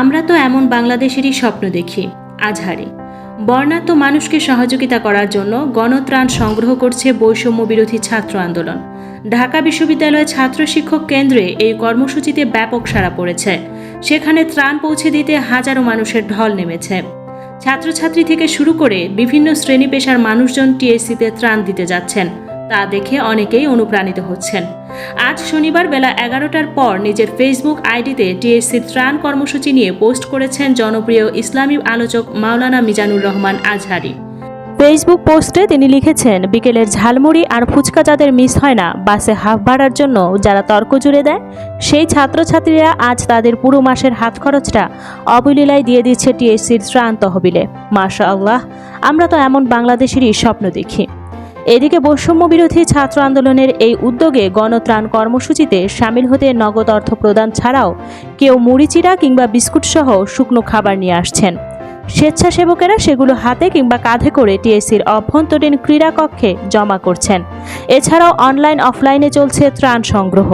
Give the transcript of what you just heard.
আমরা তো এমন বাংলাদেশেরই স্বপ্ন দেখি। আজহারি বর্ণাঢ্য মানুষকে সহযোগিতা করার জন্য গণত্রাণ সংগ্রহ করছে বৈষম্য বিরোধী ছাত্র আন্দোলন। ঢাকা বিশ্ববিদ্যালয়ের ছাত্র শিক্ষক কেন্দ্রে এই কর্মসূচিতে ব্যাপক সাড়া পড়েছে। সেখানে ত্রাণ পৌঁছে দিতে হাজারো মানুষের ঢল নেমেছে। ছাত্রছাত্রী থেকে শুরু করে বিভিন্ন শ্রেণী পেশার মানুষজন টিএসসিতে ত্রাণ দিতে যাচ্ছেন। তা দেখে অনেকেই অনুপ্রাণিত হচ্ছেন। আজ শনিবার বেলা 11টার পর নিজের ফেসবুক আইডিতে টিএসসি ত্রাণ কর্মসূচি নিয়ে পোস্ট করেছেন জনপ্রিয় ইসলামী আলোচক মাওলানা মিজানুর রহমান আজহারি। ফেসবুক পোস্টে তিনি লিখেছেন, বিকেলের ঝালমুড়ি আর ফুচকা যাদের মিস হয় না, বাসে হাফ ভাড়ার জন্য যারা তর্ক জুড়ে দেয়, সেই ছাত্রছাত্রীরা আজ তাদের পুরো মাসের হাত খরচটা অবলীলায় দিয়ে দিচ্ছে টিএসসির ত্রাণ তহবিলে। মাশাআল্লাহ, আমরা তো এমন বাংলাদেশেরই স্বপ্ন দেখি। এদিকে বৈষম্য বিরোধী ছাত্র আন্দোলনের এই উদ্যোগে গণত্রাণ কর্মসূচিতে সামিল হতে নগদ অর্থ প্রদান ছাড়াও কেউ মুড়িচিড়া কিংবা বিস্কুট সহ শুকনো খাবার নিয়ে আসছেন। স্বেচ্ছাসেবকেরা সেগুলো হাতে কিংবা কাঁধে করে টিএসসির অভ্যন্তরীণ ক্রীড়া কক্ষে জমা করছেন। এছাড়াও অনলাইন অফলাইনে চলছে ত্রাণ সংগ্রহ।